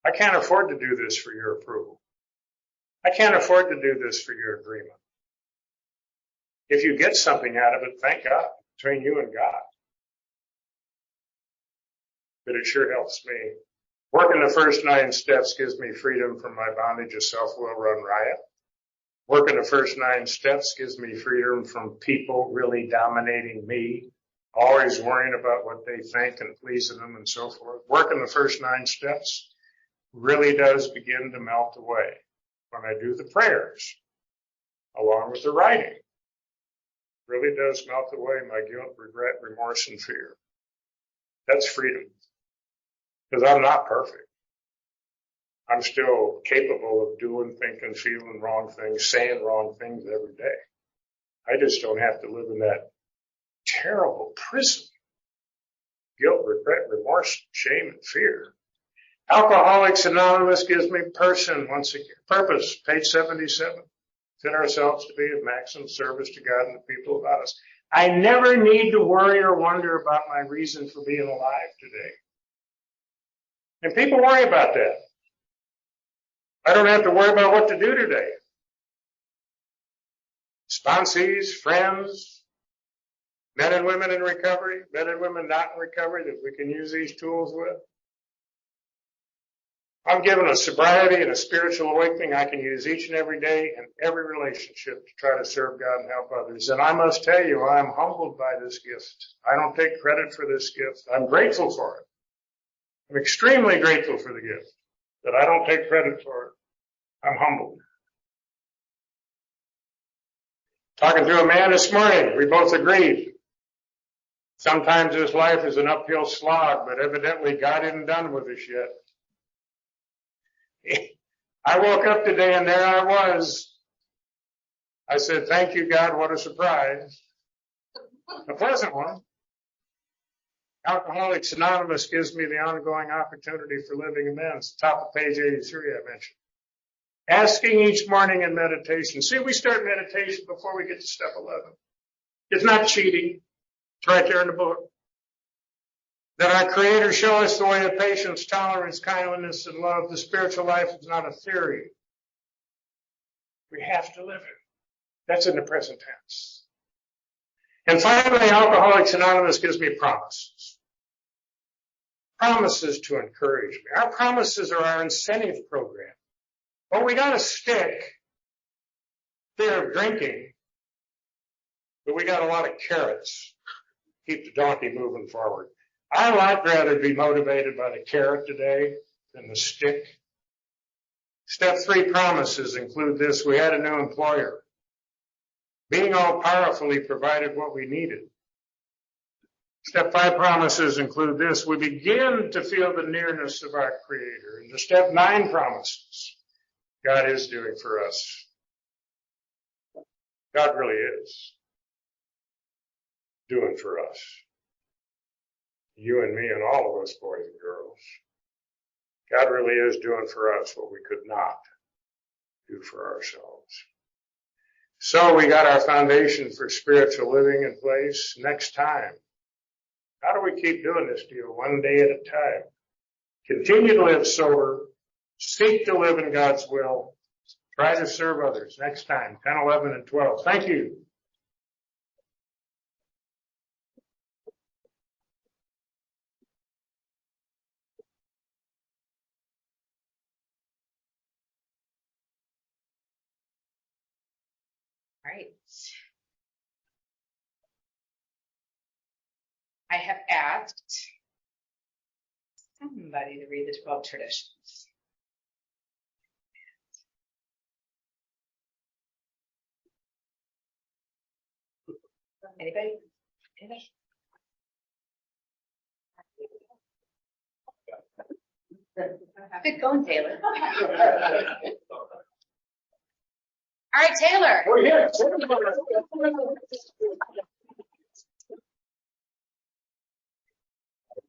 I can't afford to do this for your approval. I can't afford to do this for your agreement. If you get something out of it, thank God, between you and God. But it sure helps me. Working the first 9 steps gives me freedom from my bondage of self-will run riot. Working the first 9 steps gives me freedom from people really dominating me, always worrying about what they think and pleasing them and so forth. Working the first 9 steps really does begin to melt away when I do the prayers, along with the writing. Really does melt away my guilt, regret, remorse, and fear. That's freedom. Because I'm not perfect. I'm still capable of doing, thinking, feeling wrong things, saying wrong things every day. I just don't have to live in that terrible prison. Guilt, regret, remorse, shame, and fear. Alcoholics Anonymous gives me purpose, page 77. Fit ourselves to be of maximum service to God and the people about us. I never need to worry or wonder about my reason for being alive today. And people worry about that. I don't have to worry about what to do today. Sponsees, friends, men and women in recovery, men and women not in recovery that we can use these tools with. I'm given a sobriety and a spiritual awakening I can use each and every day in every relationship to try to serve God and help others. And I must tell you, I'm humbled by this gift. I don't take credit for this gift. I'm grateful for it. I'm extremely grateful for the gift, but I don't take credit for it. I'm humbled. Talking to a man this morning, we both agreed. Sometimes this life is an uphill slog, but evidently God isn't done with us yet. I woke up today and there I was. I said, thank you, God, what a surprise. A pleasant one. Alcoholics Anonymous gives me the ongoing opportunity for living amends. Top of page 83 I mentioned. Asking each morning in meditation. See, we start meditation before we get to step 11. It's not cheating. It's right there in the book. That our Creator show us the way of patience, tolerance, kindness, and love. The spiritual life is not a theory. We have to live it. That's in the present tense. And finally, Alcoholics Anonymous gives me promises. Promises to encourage me. Our promises are our incentive program. Well, we got to stick fear of drinking, but we got a lot of carrots. Keep the donkey moving forward. I would rather be motivated by the carrot today than the stick. Step 3 promises include this. We had a new employer. Being all powerful, he provided what we needed. Step 5 promises include this. We begin to feel the nearness of our Creator. And the step 9 promises God is doing for us. God really is doing for us. You and me and all of us, boys and girls. God really is doing for us what we could not do for ourselves. So we got our foundation for spiritual living in place. Next time, how do we keep doing this deal one day at a time? Continue to live sober. Seek to live in God's will. Try to serve others. Next time, 10, 11, and 12. Thank you.
All right. I have asked somebody to read the 12 traditions. Anybody? Anybody? Good going, Taylor. All right, Taylor.
Oh, yeah.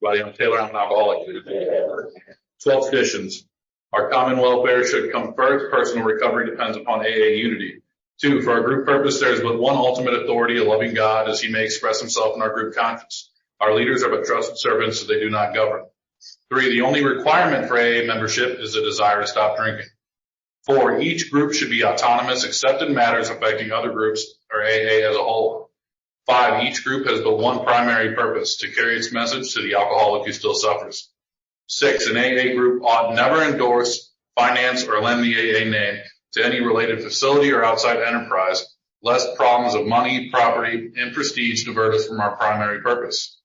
Everybody, I'm Taylor. I'm an alcoholic. 12 traditions. Our common welfare should come first. Personal recovery depends upon AA unity. 2, for our group purpose, there is but one ultimate authority, a loving God, as he may express himself in our group conscience. Our leaders are but trusted servants, so they do not govern. 3, the only requirement for AA membership is a desire to stop drinking. 4, each group should be autonomous except in matters affecting other groups or AA as a whole. 5, each group has but one primary purpose, to carry its message to the alcoholic who still suffers. 6, an AA group ought never endorse, finance, or lend the AA name to any related facility or outside enterprise, lest problems of money, property, and prestige divert us from our primary purpose.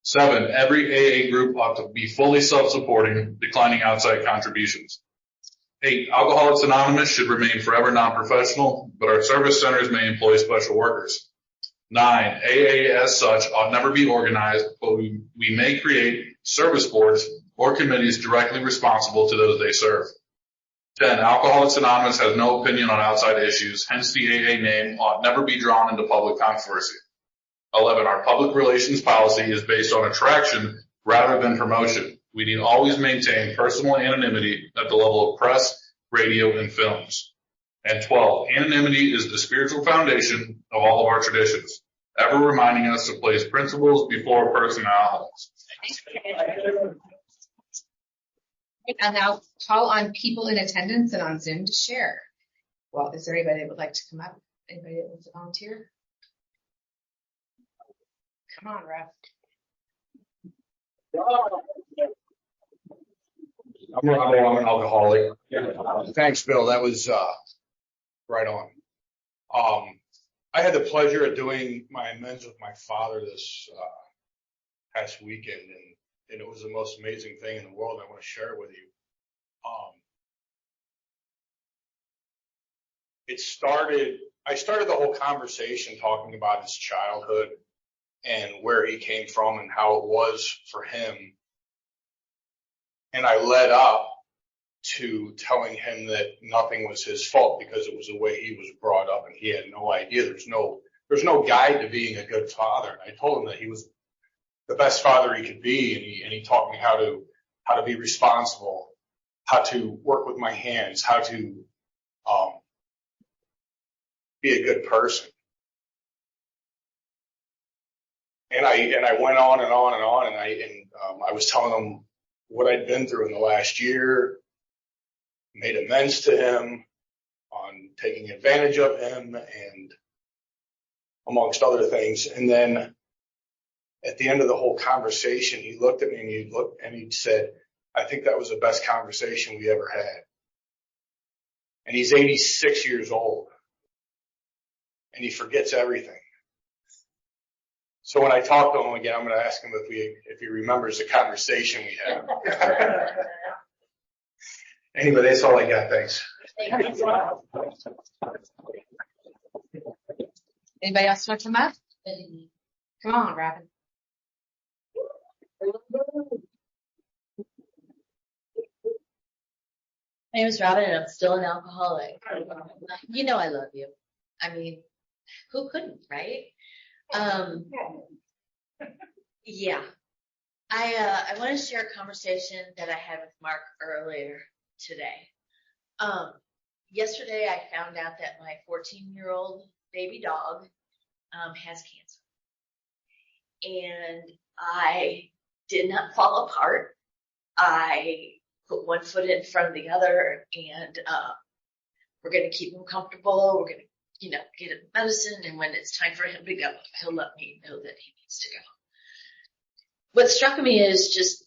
7, every AA group ought to be fully self-supporting, declining outside contributions. 8, Alcoholics Anonymous should remain forever non-professional, but our service centers may employ special workers. 9, AA as such ought never be organized, but we may create service boards or committees directly responsible to those they serve. 10, Alcoholics Anonymous has no opinion on outside issues, hence the AA name ought never be drawn into public controversy. 11, our public relations policy is based on attraction rather than promotion. We need always maintain personal anonymity at the level of press, radio, and films. And 12, anonymity is the spiritual foundation of all of our traditions, ever reminding us to place principles before personalities.
And now call on people in attendance and on Zoom to share. Well, is there anybody that would like to come up? Anybody that wants to volunteer? Come on, Ref.
I'm Robo. I'm an alcoholic. Thanks, Bill. That was right on. I had the pleasure of doing my amends with my father this past weekend, and it was the most amazing thing in the world. I want to share it with you. I started the whole conversation talking about his childhood and where he came from and how it was for him. And I led up to telling him that nothing was his fault because it was the way he was brought up and he had no idea. There's no guide to being a good father. And I told him that he was the best father he could be, and he taught me how to be responsible, how to work with my hands, how to be a good person. And I went on and on and on, and I was telling him what I'd been through in the last year, made amends to him on taking advantage of him, and amongst other things. And then at the end of the whole conversation, he looked at me and he said, "I think that was the best conversation we ever had." And he's 86 years old, and he forgets everything. So when I talk to him again, I'm going to ask him if he remembers the conversation we had. Anyway, that's all I got. Thanks.
Anybody else want to come up? Come on, Robin.
My name is Robin, and I'm still an alcoholic. You know I love you. I mean, who couldn't, right? Yeah. I want to share a conversation that I had with Mark earlier today. Yesterday I found out that my 14-year-old baby dog has cancer. And I did not fall apart. I put one foot in front of the other, and we're going to keep him comfortable. We're going to, get him medicine. And when it's time for him to go, he'll let me know that he needs to go. What struck me as just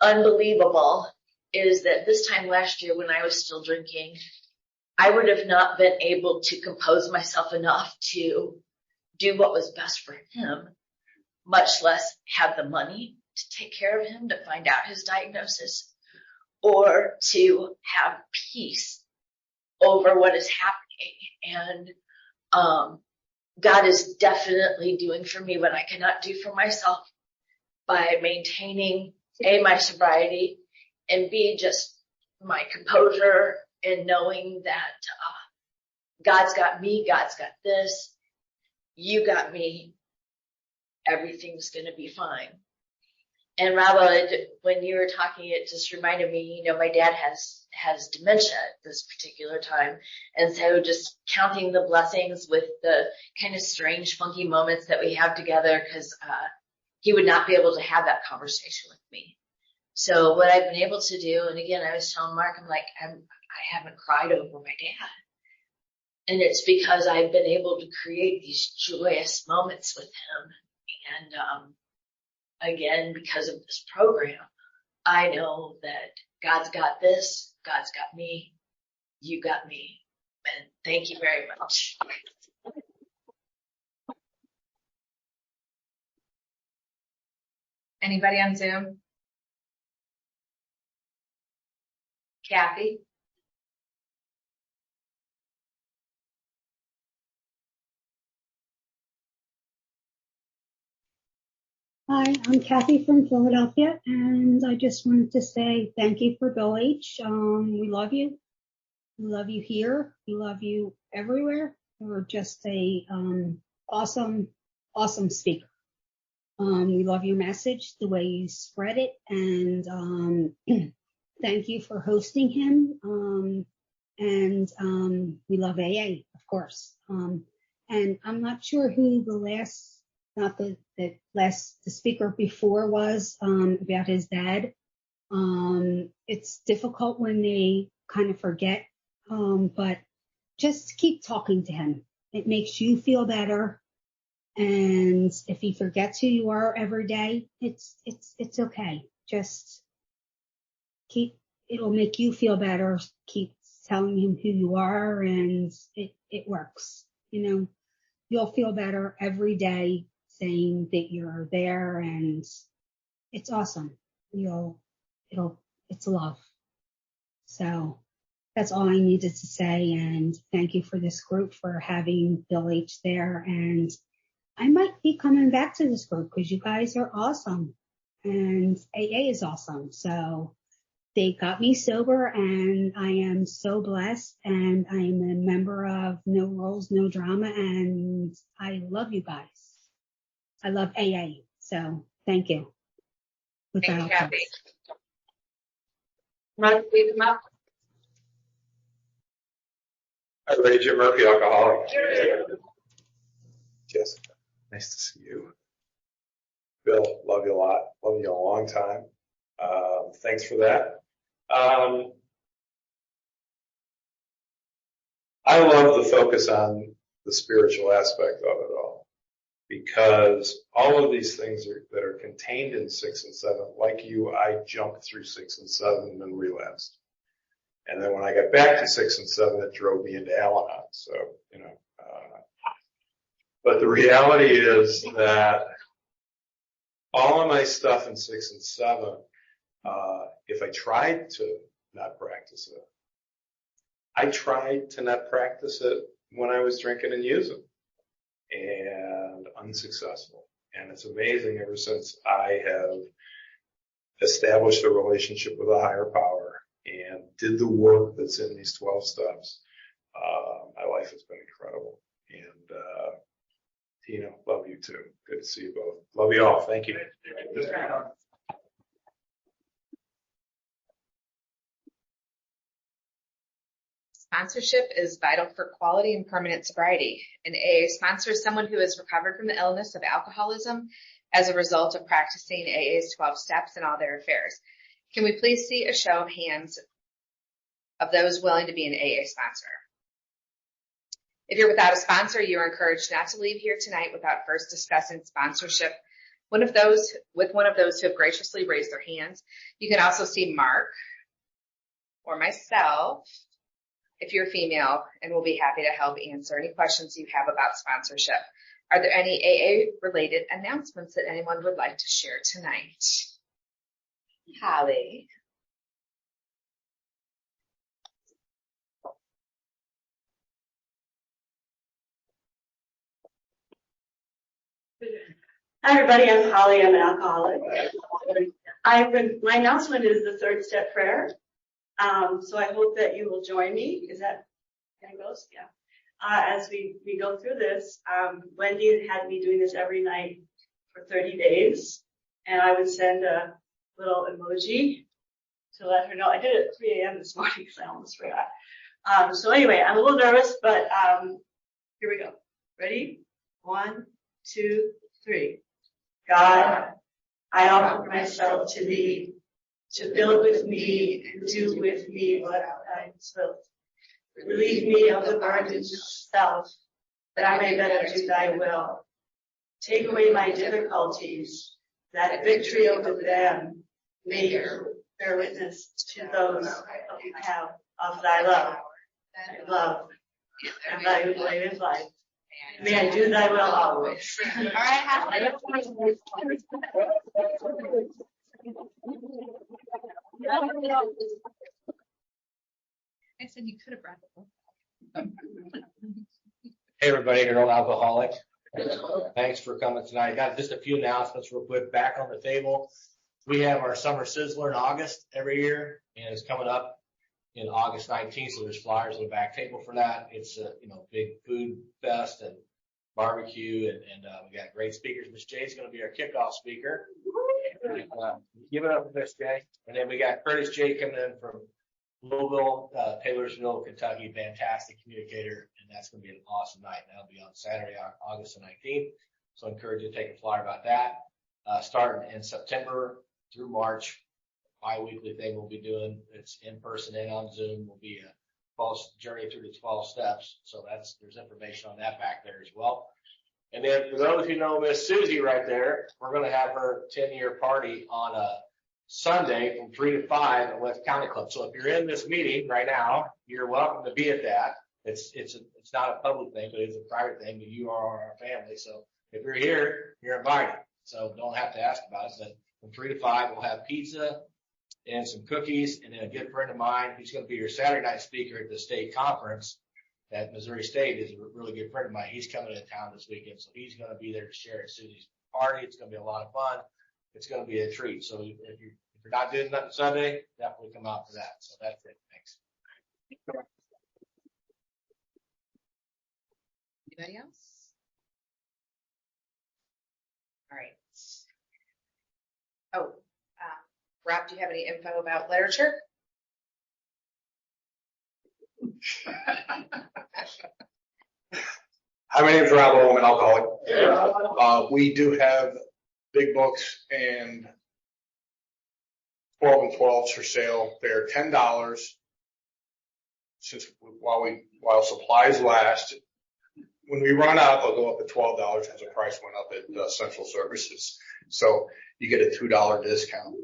unbelievable is that this time last year when I was still drinking, I would have not been able to compose myself enough to do what was best for him, much less have the money to take care of him, to find out his diagnosis, or to have peace over what is happening. And God is definitely doing for me what I cannot do for myself by maintaining A, my sobriety, and B, just my composure and knowing that God's got me, God's got this, you got me, everything's going to be fine. And Rabba, when you were talking, it just reminded me, my dad has dementia at this particular time. And so just counting the blessings with the kind of strange, funky moments that we have together, because he would not be able to have that conversation with me. So what I've been able to do, and again, I was telling Mark, I'm like, I haven't cried over my dad. And it's because I've been able to create these joyous moments with him. And again, because of this program, I know that God's got this, God's got me, you got me. And thank you very much.
Anybody on Zoom? Kathy?
Hi, I'm Kathy from Philadelphia, and I just wanted to say thank you for Bill H. We love you. We love you here. We love you everywhere. You're just a awesome speaker. We love your message, the way you spread it, and thank you for hosting him. And we love AA, of course. And I'm not sure who the speaker before was about his dad. It's difficult when they kind of forget, but just keep talking to him. It makes you feel better. And if he forgets who you are every day, it's okay. Just it'll make you feel better. Keep telling him who you are, and it works. You'll feel better every day saying that you're there, and it's awesome. It's love. So that's all I needed to say. And thank you for this group for having Bill H there. And I might be coming back to this group because you guys are awesome and AA is awesome. So they got me sober, and I am so blessed, and I am a member of No Rules, No Drama, and I love you guys. I love AA. So thank you. With
Thank you,
that, I'll
Kathy.
pass.
Mark, will you come up?
Hi, everybody. Jim Murphy, alcoholic. Jessica, nice to see you. Bill, love you a lot. Love you a long time. Thanks for that. I love the focus on the spiritual aspect of it all, because all of these things that are contained in 6 and 7, like you, I jumped through 6 and 7 and then relapsed. And then when I got back to 6 and 7, it drove me into Al-Anon. So, but the reality is that all of my stuff in 6 and 7, if I tried to not practice it, I tried to not practice it when I was drinking and using, and unsuccessful. And it's amazing, ever since I have established a relationship with a higher power and did the work that's in these 12 steps, my life has been incredible. And Tina, love you too. Good to see you both. Love you all. Thank you.
Sponsorship is vital for quality and permanent sobriety. An AA sponsor is someone who has recovered from the illness of alcoholism as a result of practicing AA's 12 steps in all their affairs. Can we please see a show of hands of those willing to be an AA sponsor? If you're without a sponsor, you are encouraged not to leave here tonight without first discussing sponsorship with one of those who have graciously raised their hands. You can also see Mark or myself if you're female, and we'll be happy to help answer any questions you have about sponsorship. Are there any AA-related announcements that anyone would like to share tonight? Holly.
Hi, everybody. I'm Holly. I'm an alcoholic. My announcement is the 3rd step prayer. So I hope that you will join me. Is that how it goes? Yeah. As we go through this, Wendy had me doing this every night for 30 days, and I would send a little emoji to let her know. I did it at 3 a.m. this morning because I almost forgot. So anyway, I'm a little nervous, but here we go. Ready? 1, 2, 3. God, I offer myself to thee, to build with me and do with me what I will. Relieve me of the burdens of self, that I may better do thy will. Take away my difficulties, that victory over them may bear witness to those who have of thy love, and thy way of life. May I do thy will always.
All right, I said you could have brought the book.
Hey everybody, Harold Alcoholic. Thanks for coming tonight. Got just a few announcements real quick back on the table. We have our Summer Sizzler in August every year, and it's coming up in August 19th, so there's flyers on the back table for that. It's a big food fest and barbecue, and we got great speakers. Miss Jay's going to be our kickoff speaker. Give it up to Miss Jay. And then we got Curtis J coming in from Louisville, Taylorsville, Kentucky, fantastic communicator, and that's going to be an awesome night. That'll be on Saturday, August the 19th. So I encourage you to take a flyer about that. Starting in September through March, bi-weekly thing we'll be doing. It's in person and on Zoom. Will be a 12 journey through the 12 steps. So there's information on that back there as well. And then for those who know Miss Susie right there, we're going to have her 10-year party on a Sunday from 3 to 5 at West County Club. So if you're in this meeting right now, you're welcome to be at that. It's not a public thing, but it's a private thing, but you are our family. So if you're here, you're invited. So don't have to ask about it. But from 3 to 5, we'll have pizza and some cookies. And then a good friend of mine, who's going to be your Saturday night speaker at the state conference at Missouri State, is a really good friend of mine. He's coming to town this weekend. So he's going to be there to share at Susie's party. It's going to be a lot of fun. It's going to be a treat. So if you're not doing nothing Sunday, definitely come out for that. So that's it. Thanks.
Anybody else? All right. Oh, Rob, do you have any info about literature?
Hi, my name is Rob. I'm an alcoholic. We do have big books and 12 and 12s for sale. They're $10 while supplies last. When we run out, they'll go up to $12 as the price went up at Central Services. So you get a $2 discount.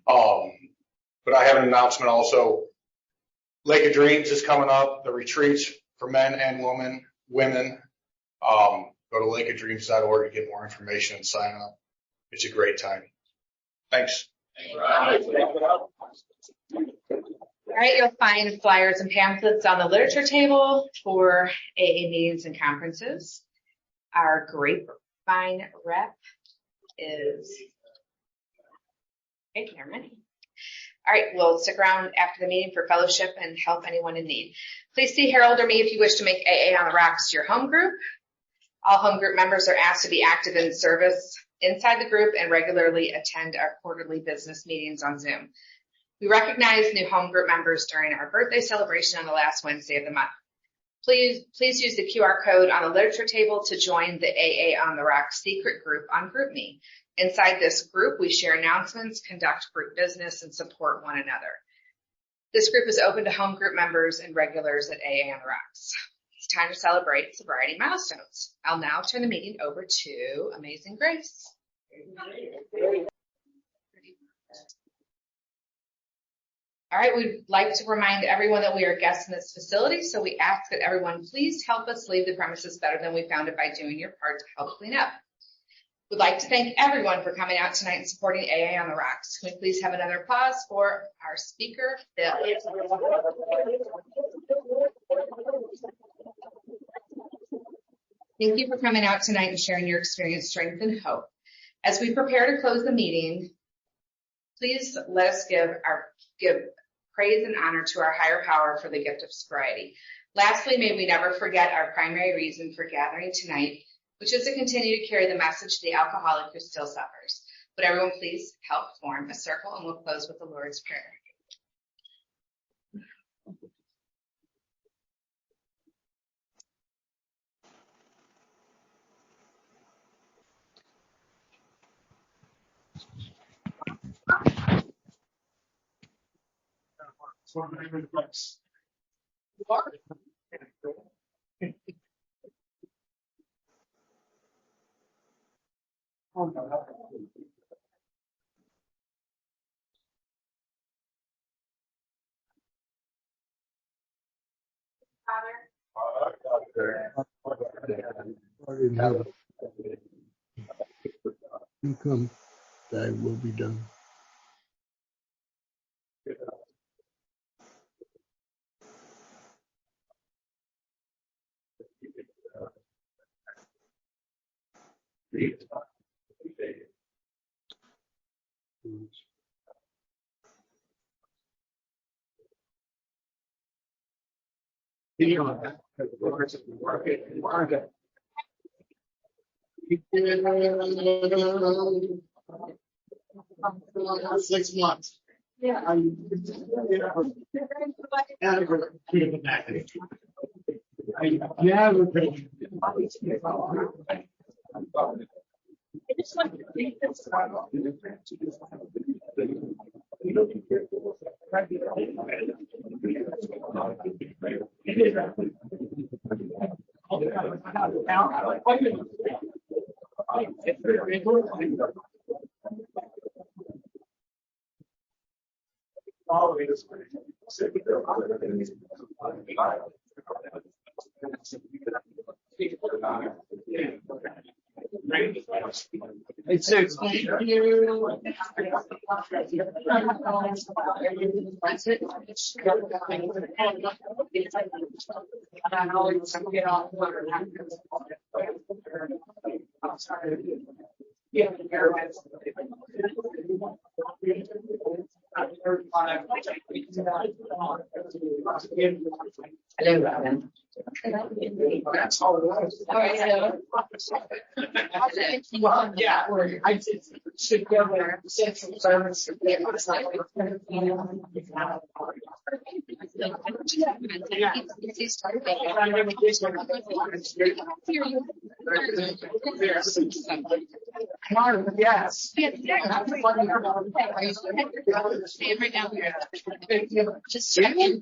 But I have an announcement also. Lake of Dreams is coming up. The retreats for men and women. Go to lakeofdreams.org to get more information and sign up. It's a great time. Thanks.
All right, you'll find flyers and pamphlets on the literature table for AA meetings and conferences. Our grapevine rep is, okay, never mind. All right, we'll stick around after the meeting for fellowship and help anyone in need. Please see Harold or me if you wish to make AA on the Rocks your home group. All home group members are asked to be active in service inside the group and regularly attend our quarterly business meetings on Zoom. We recognize new home group members during our birthday celebration on the last Wednesday of the month. Please use the QR code on the literature table to join the AA on the Rocks secret group on GroupMe. Inside this group, we share announcements, conduct group business, and support one another. This group is open to home group members and regulars at AA on the Rocks. It's time to celebrate sobriety milestones. I'll now turn the meeting over to Amazing Grace. All right, we'd like to remind everyone that we are guests in this facility, so we ask that everyone please help us leave the premises better than we found it by doing your part to help clean up. We'd like to thank everyone for coming out tonight and supporting AA on the Rocks. Can we please have another applause for our speaker, Bill? Thank you for coming out tonight and sharing your experience, strength, and hope. As we prepare to close the meeting, please let us give praise and honor to our higher power for the gift of sobriety. Lastly, may we never forget our primary reason for gathering tonight, which is to continue to carry the message to the alcoholic who still suffers. Would everyone please help form a circle, and we'll close with the Lord's Prayer.
You come, thy will be done.
$6 months. Yeah. It's thank you.
Yeah, I did should go there. Central service. Yes.
Right now, just checking.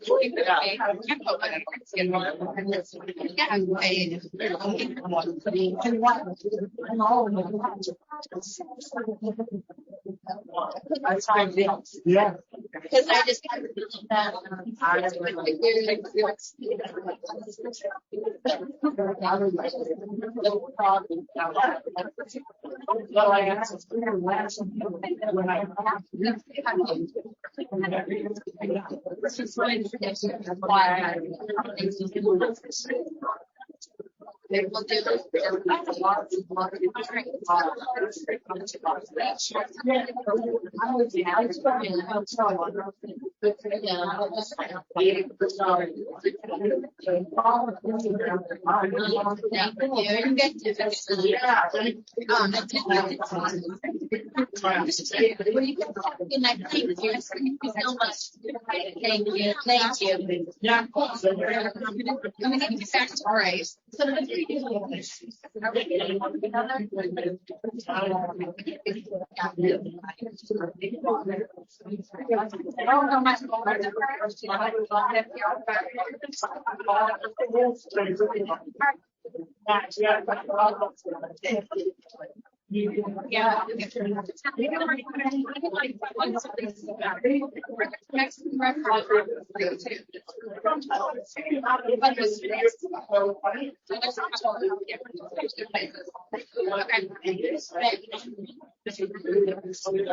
Yeah.
Because I just that.
Well, I asked when I
They will do
Thank you. Thank you.
yeah.
I'm going to get back to Grace. Yeah. Okay.